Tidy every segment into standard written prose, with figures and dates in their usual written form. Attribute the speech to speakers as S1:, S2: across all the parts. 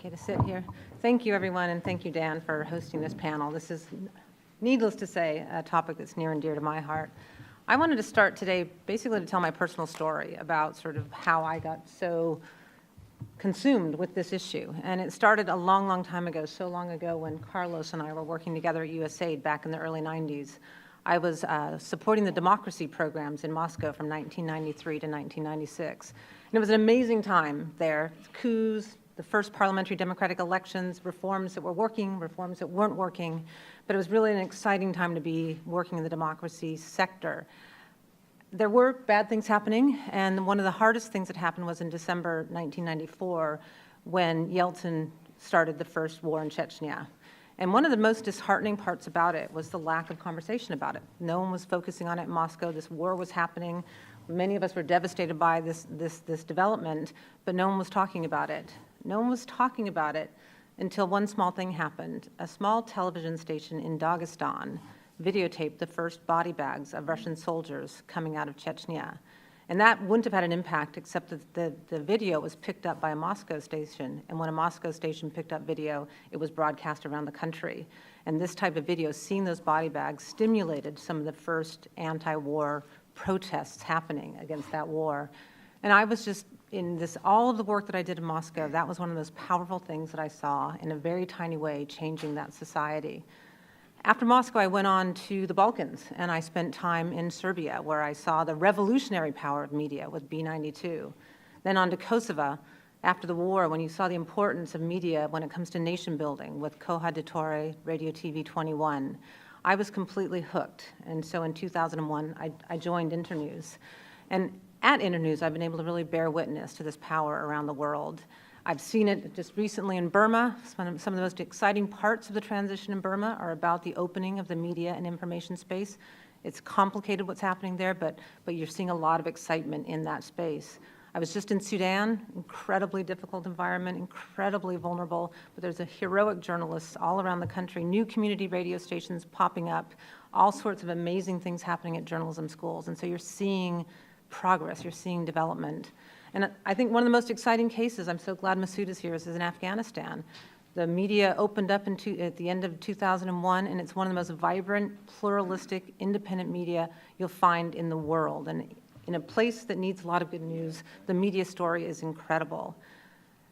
S1: okay to sit here? Thank you, everyone, and thank you, Dan, for hosting this panel. This is, needless to say, a topic that's near and dear to my heart. I wanted to start today basically to tell my personal story about sort of how I got so consumed with this issue. And it started a long, long time ago, so long ago when Carlos and I were working together at USAID back in the early 90s. I was supporting the democracy programs in Moscow from 1993 to 1996. And it was an amazing time there. Coups, the first parliamentary democratic elections, reforms that were working, reforms that weren't working. But it was really an exciting time to be working in the democracy sector. There were bad things happening, and one of the hardest things that happened was in December 1994 when Yeltsin started the first war in Chechnya. And one of the most disheartening parts about it was the lack of conversation about it. No one was focusing on it in Moscow. This war was happening. Many of us were devastated by this development, but no one was talking about it. No one was talking about it until one small thing happened. A small television station in Dagestan videotaped the first body bags of Russian soldiers coming out of Chechnya. And that wouldn't have had an impact except that the video was picked up by a Moscow station. And when a Moscow station picked up video, it was broadcast around the country. And this type of video, seeing those body bags, stimulated some of the first anti-war protests happening against that war. And I was just, in this, all of the work that I did in Moscow, that was one of the most powerful things that I saw in a very tiny way changing that society. After Moscow, I went on to the Balkans, and I spent time in Serbia, where I saw the revolutionary power of media with B92. Then on to Kosovo, after the war, when you saw the importance of media when it comes to nation building with Koha Ditore, Radio TV 21. I was completely hooked, and so in 2001, I joined Internews. And at Internews, I've been able to really bear witness to this power around the world. I've seen it just recently in Burma. Some of the most exciting parts of the transition in Burma are about the opening of the media and information space. It's complicated what's happening there, but you're seeing a lot of excitement in that space. I was just in Sudan, incredibly difficult environment, incredibly vulnerable, but there's a heroic journalists all around the country, new community radio stations popping up, all sorts of amazing things happening at journalism schools. And so you're seeing progress, you're seeing development. And I think one of the most exciting cases, I'm so glad Masood is here, is in Afghanistan. The media opened up at the end of 2001, and it's one of the most vibrant, pluralistic, independent media you'll find in the world. And in a place that needs a lot of good news, the media story is incredible.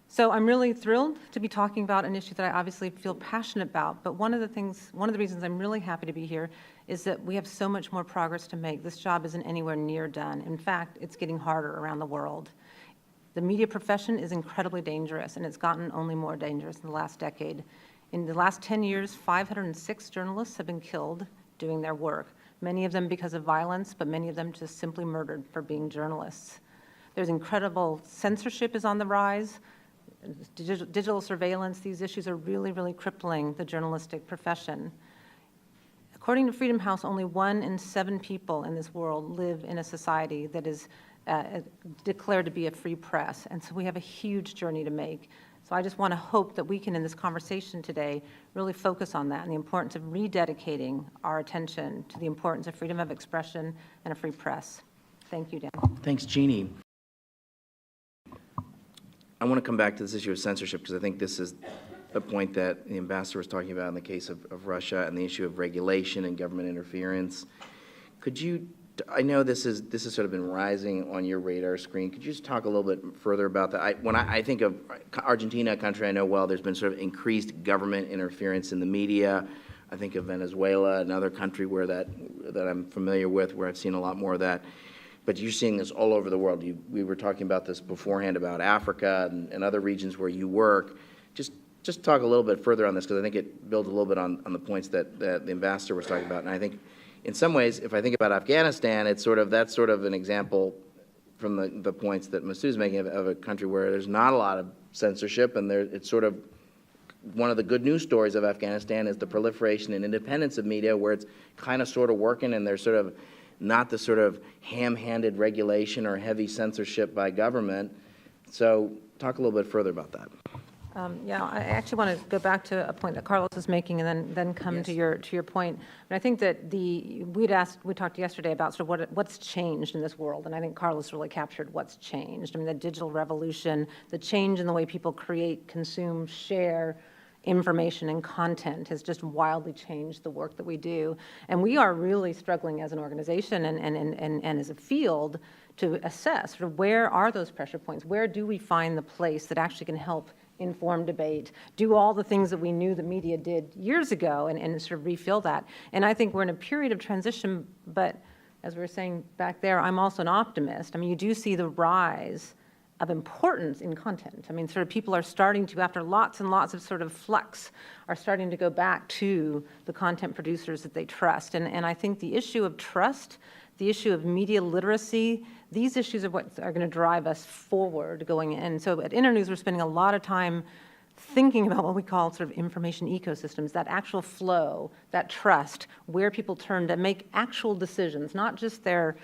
S1: So I'm really thrilled to be talking about an issue that I obviously feel passionate about, but one of the reasons I'm really happy to be here is that we have so much more progress to make. This job isn't anywhere near done. In fact, it's getting harder around the world. The media profession is incredibly dangerous, and it's gotten only more dangerous in the last decade. In the last 10 years, 506 journalists have been killed doing their work, many of them because of violence, but many of them just simply murdered for being journalists. There's incredible censorship is on the rise, digital surveillance. These issues are really, really crippling the journalistic profession. According to Freedom House, only 1 in 7 people in this world live in a society that is declared to be a free press, and so we have a huge journey to make. So I just want to hope that we can, in this conversation today, really focus on that and the importance of rededicating our attention to the importance of freedom of expression and a free press. Thank you, Dan.
S2: Thanks, Jeanne. I want to come back to this issue of censorship because I think this is a point that the ambassador was talking about in the case of Russia and the issue of regulation and government interference. Could you, I know this has sort of been rising on your radar screen. Could you just talk a little bit further about that? When I think of Argentina, a country I know well, there's been sort of increased government interference in the media. I think of Venezuela, another country where that I'm familiar with, where I've seen a lot more of that. But you're seeing this all over the world. We were talking about this beforehand about Africa and other regions where you work. Just talk a little bit further on this, because I think it builds a little bit on the points that the ambassador was talking about. And I think, in some ways, if I think about Afghanistan, that's sort of an example from the points that Masood's making of a country where there's not a lot of censorship, and it's sort of one of the good news stories of Afghanistan is the proliferation and independence of media, where it's kind of sort of working, and there's sort of not the sort of ham-handed regulation or heavy censorship by government. So talk a little bit further about that.
S1: Yeah, I actually want to go back to a point that Carlos was making and then come
S2: Yes.
S1: to your point. And I think that we talked yesterday about sort of what's changed in this world, and I think Carlos really captured what's changed. I mean, the digital revolution, the change in the way people create, consume, share information and content has just wildly changed the work that we do. And we are really struggling as an organization and as a field to assess sort of where are those pressure points? Where do we find the place that actually can help inform debate, do all the things that we knew the media did years ago and sort of refill that? And I think we're in a period of transition, but as we were saying back there, I'm also an optimist. I mean, you do see the rise of importance in content. I mean, sort of people are starting to, after lots and lots of sort of flux, are starting to go back to the content producers that they trust. And I think the issue of trust, the issue of media literacy, these issues are what are going to drive us forward going in. So at Internews, we're spending a lot of time thinking about what we call sort of information ecosystems, that actual flow, that trust, where people turn to make actual decisions, not just their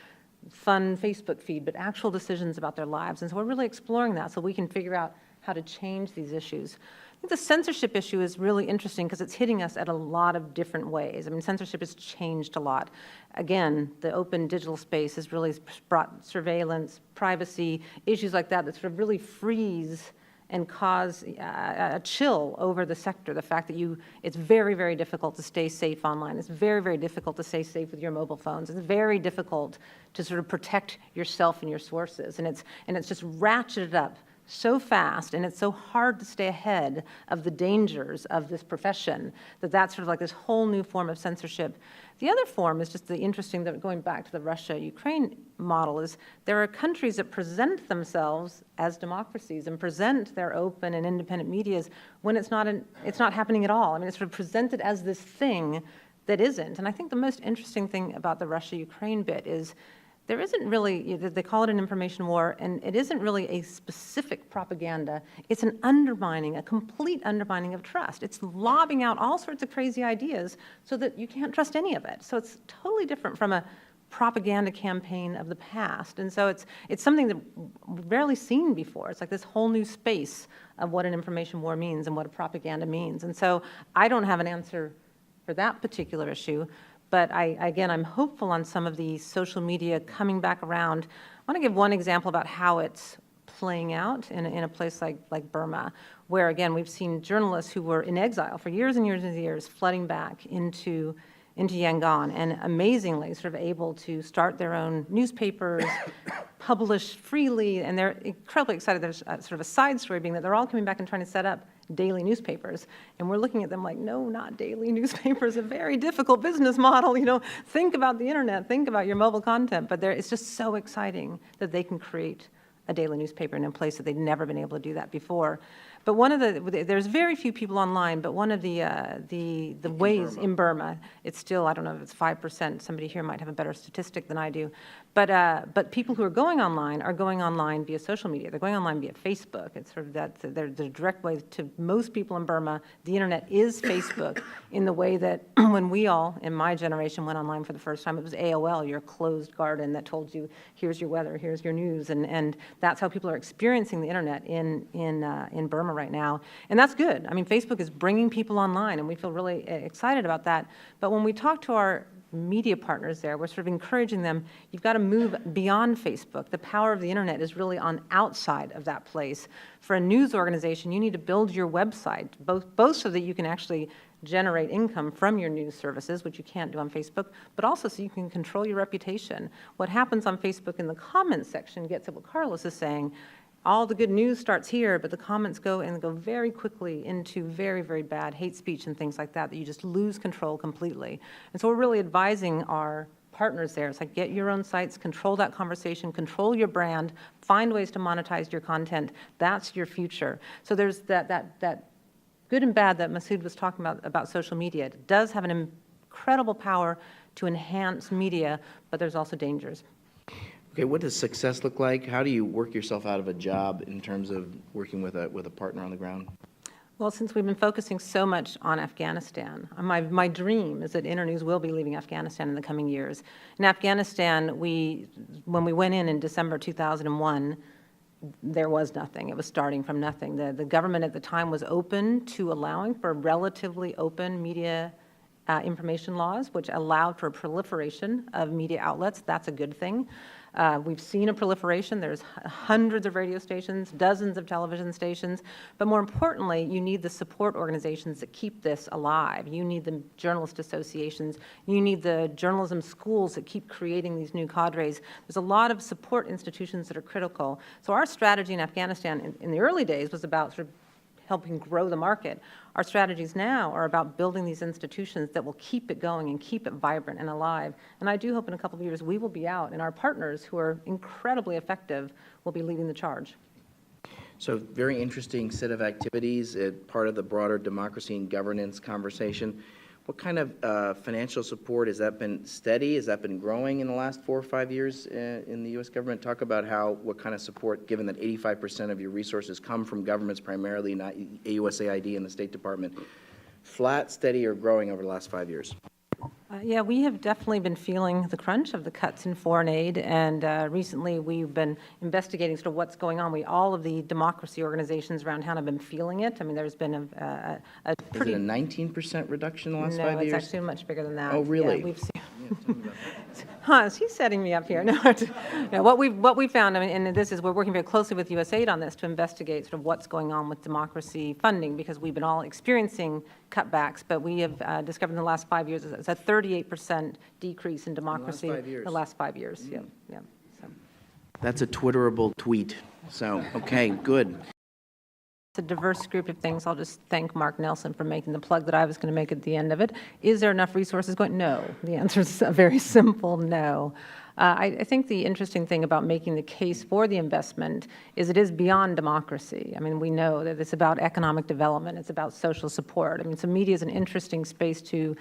S1: fun Facebook feed, but actual decisions about their lives. And so we're really exploring that so we can figure out how to change these issues. I think the censorship issue is really interesting because it's hitting us at a lot of different ways. I mean, censorship has changed a lot. Again, the open digital space has really brought surveillance, privacy, issues like that sort of really freeze and cause a chill over the sector. The fact that it's very, very difficult to stay safe online. It's very, very difficult to stay safe with your mobile phones. It's very difficult to sort of protect yourself and your sources. And it's just ratcheted up so fast, and it's so hard to stay ahead of the dangers of this profession, that's sort of like this whole new form of censorship. The other form is just the interesting, that going back to the Russia-Ukraine model, is there are countries that present themselves as democracies and present their open and independent medias when it's not happening at all. I mean, it's sort of presented as this thing that isn't. And I think the most interesting thing about the Russia-Ukraine bit is there isn't really, they call it an information war, and it isn't really a specific propaganda. It's an undermining, a complete undermining of trust. It's lobbing out all sorts of crazy ideas so that you can't trust any of it. So it's totally different from a propaganda campaign of the past. And so it's something that we've rarely seen before. It's like this whole new space of what an information war means and what a propaganda means. And so I don't have an answer for that particular issue. But again, I'm hopeful on some of the social media coming back around. I want to give one example about how it's playing out in a place like Burma, where, again, we've seen journalists who were in exile for years and years and years flooding back into Yangon, and amazingly sort of able to start their own newspapers, publish freely, and they're incredibly excited. There's sort of a side story being that they're all coming back and trying to set up daily newspapers, and we're looking at them like, no, not daily newspapers, a very difficult business model, think about the internet, think about your mobile content, but it's just so exciting that they can create a daily newspaper in a place that they'd never been able to do that before. But there's very few people online, but one of the ways in Burma, it's still, I don't know if it's 5%, somebody here might have a better statistic than I do, but people who are going online via social media. They're going online via Facebook. It's sort of the direct way to most people in Burma. The internet is Facebook in the way that when we all, in my generation, went online for the first time, it was AOL, your closed garden that told you, here's your weather, here's your news, and that's how people are experiencing the internet in Burma right now. And that's good. I mean, Facebook is bringing people online, and we feel really excited about that. But when we talk to our media partners there, we're sort of encouraging them, you've got to move beyond Facebook. The power of the internet is really on outside of that place. For a news organization, you need to build your website, both so that you can actually generate income from your news services, which you can't do on Facebook, but also so you can control your reputation. What happens on Facebook in the comments section gets at what Carlos is saying. All the good news starts here, but the comments go very quickly into very, very bad hate speech and things like that you just lose control completely. And so we're really advising our partners there. It's like, get your own sites, control that conversation, control your brand, find ways to monetize your content. That's your future. So there's that good and bad that Masood was talking about social media. It does have an incredible power to enhance media, but there's also dangers.
S2: Okay, what does success look like? How do you work yourself out of a job in terms of working with a partner on the ground?
S1: Well, since we've been focusing so much on Afghanistan, my dream is that Internews will be leaving Afghanistan in the coming years. In Afghanistan, when we went in December 2001, there was nothing. It was starting from nothing. The government at the time was open to allowing for relatively open media information laws, which allowed for a proliferation of media outlets. That's a good thing. We've seen a proliferation. There's hundreds of radio stations, dozens of television stations, but more importantly, you need the support organizations that keep this alive. You need the journalist associations. You need the journalism schools that keep creating these new cadres. There's a lot of support institutions that are critical. So our strategy in Afghanistan in the early days was about sort of helping grow the market. Our strategies now are about building these institutions that will keep it going and keep it vibrant and alive. And I do hope in a couple of years we will be out, and our partners, who are incredibly effective, will be leading the charge.
S2: So very interesting set of activities, part of the broader democracy and governance conversation. What kind of financial support, has that been steady? Has that been growing in the last 4 or 5 years in the U.S. government? Talk about what kind of support, given that 85% of your resources come from governments, primarily not USAID and the State Department. Flat, steady, or growing over the last 5 years?
S1: Yeah, we have definitely been feeling the crunch of the cuts in foreign aid, and recently we've been investigating sort of what's going on. All of the democracy organizations around town have been feeling it. I mean, there's been a pretty...
S2: Is it a 19% reduction in the last 5 years?
S1: No, it's actually much bigger than that.
S2: Oh, really?
S1: Yeah, we've seen...
S2: Yeah, tell me about that.
S1: Hans, he's setting me up here. No, no, what we found, I mean, and this is, we're working very closely with USAID on this to investigate sort of what's going on with democracy funding, because we've been all experiencing cutbacks, but we have discovered in the last 5 years it's a 38% decrease in democracy in the last 5 years. Yeah, yeah. So.
S2: That's a Twitterable tweet. So, okay, good.
S1: It's a diverse group of things. I'll just thank Mark Nelson for making the plug that I was going to make at the end of it. Is there enough resources going? No. The answer is a very simple no. I think the interesting thing about making the case for the investment is it is beyond democracy. I mean, we know that it's about economic development. It's about social support. I mean, so media is an interesting space to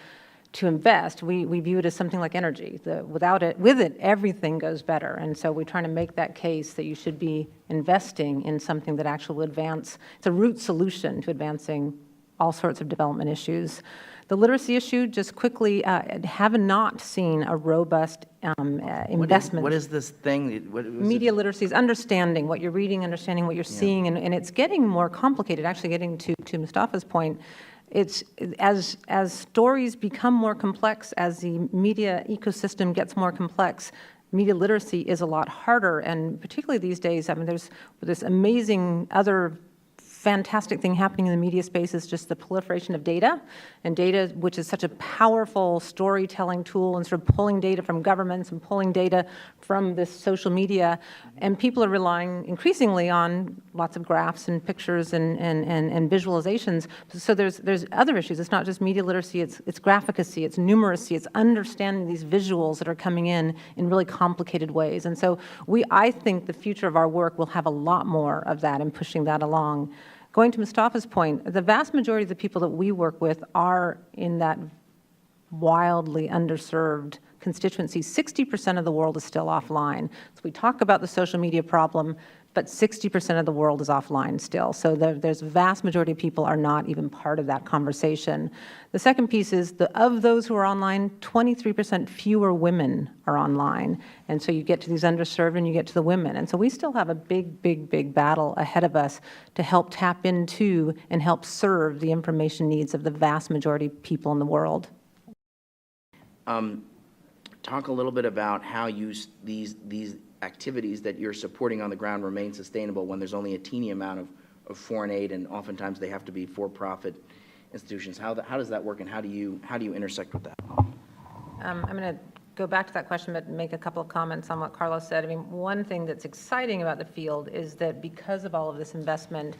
S1: invest. We view it as something like energy. With it, everything goes better. And so we're trying to make that case that you should be investing in something that actually will advance. It's a root solution to advancing all sorts of development issues. The literacy issue, just quickly, have not seen a robust investment.
S2: What is this thing?
S1: Media literacy is understanding what you're reading, understanding what you're seeing, and it's getting more complicated. Actually, getting to Mustafa's point, it's as stories become more complex, as the media ecosystem gets more complex, media literacy is a lot harder, and particularly these days, I mean, there's this amazing other fantastic thing happening in the media space is just the proliferation of data, and data, which is such a powerful storytelling tool, and sort of pulling data from governments and pulling data from this social media, and people are relying increasingly on lots of graphs and pictures and visualizations. So there's other issues. It's not just media literacy, it's graphicacy, it's numeracy, it's understanding these visuals that are coming in really complicated ways. And so I think the future of our work will have a lot more of that and pushing that along. Going to Mustafa's point, the vast majority of the people that we work with are in that wildly underserved constituency. 60% of the world is still offline. So we talk about the social media problem, but 60% of the world is offline still. So there's a vast majority of people are not even part of that conversation. The second piece is of those who are online, 23% fewer women are online. And so you get to these underserved and you get to the women. And so we still have a big battle ahead of us to help tap into and help serve the information needs of the vast majority of people in the world.
S2: Talk a little bit about how these activities that you're supporting on the ground remain sustainable when there's only a teeny amount of foreign aid, and oftentimes they have to be for-profit institutions. How does that work, and how do you intersect with that?
S1: I'm going to go back to that question, but make a couple of comments on what Carlos said. I mean, one thing that's exciting about the field is that because of all of this investment,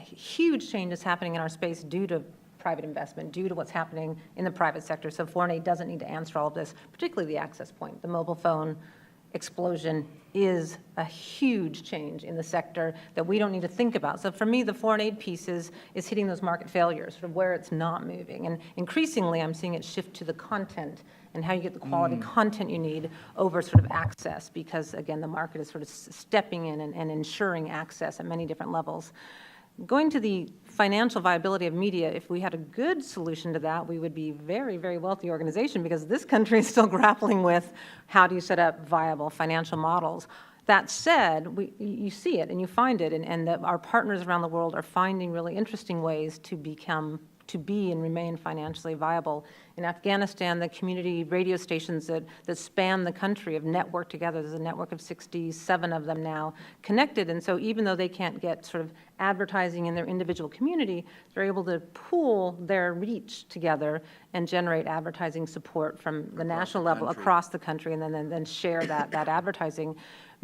S1: huge changes happening in our space due to private investment, due to what's happening in the private sector. So foreign aid doesn't need to answer all of this, particularly the access point. The mobile phone explosion is a huge change in the sector that we don't need to think about. So for me, the foreign aid piece is hitting those market failures, sort of where it's not moving. And increasingly, I'm seeing it shift to the content and how you get the quality content you need over sort of access, because, again, the market is sort of stepping in and ensuring access at many different levels. Going to the financial viability of media, if we had a good solution to that, we would be a very, very wealthy organization, because this country is still grappling with how do you set up viable financial models. That said, you see it and you find it, and that our partners around the world are finding really interesting ways to be and remain financially viable. In Afghanistan, the community radio stations that span the country have networked together. There's a network of 67 of them now connected, and so even though they can't get sort of advertising in their individual community, they're able to pool their reach together and generate advertising support from the national level across the country, and then share that advertising.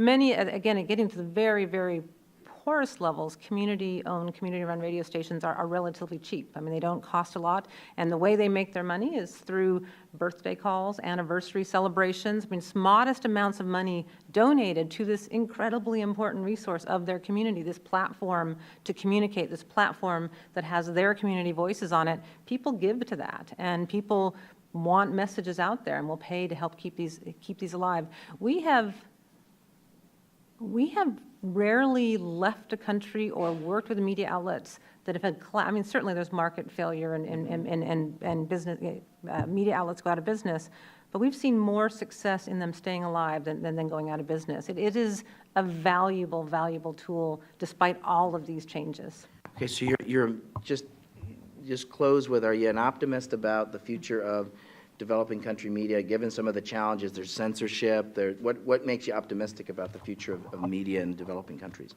S1: Many, again, getting to the very, very poorest levels, community-owned, community-run radio stations are relatively cheap. I mean, they don't cost a lot, and the way they make their money is through birthday calls, anniversary celebrations. I mean, it's modest amounts of money donated to this incredibly important resource of their community, this platform to communicate, this platform that has their community voices on it. People give to that, and people want messages out there and will pay to help keep these alive. We have rarely left a country or worked with media outlets that have had, I mean, certainly there's market failure and business, media outlets go out of business, but we've seen more success in them staying alive than going out of business. It is a valuable, valuable tool despite all of these changes.
S2: Okay, so you're just close with, are you an optimist about the future of developing country media, given some of the challenges? There's censorship. What makes you optimistic about the future of media in developing countries?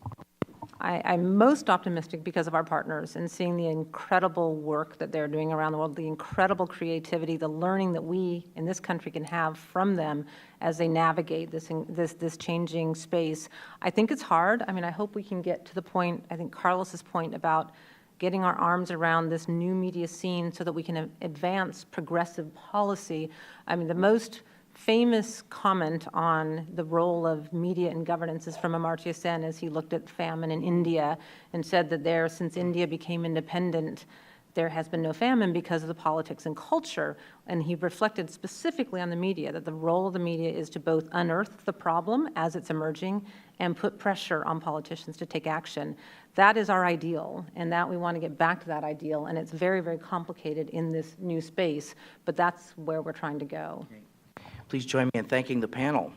S1: I'm most optimistic because of our partners and seeing the incredible work that they're doing around the world, the incredible creativity, the learning that we in this country can have from them as they navigate this changing space. I think it's hard. I mean, I hope we can get to the point, I think Carlos's point about getting our arms around this new media scene so that we can advance progressive policy. I mean, the most famous comment on the role of media in governance is from Amartya Sen as he looked at famine in India and said that since India became independent, there has been no famine because of the politics and culture. And he reflected specifically on the media, that the role of the media is to both unearth the problem as it's emerging and put pressure on politicians to take action. That is our ideal, and that we want to get back to that ideal. And it's very, very complicated in this new space, but that's where we're trying to go.
S2: Please join me in thanking the panel.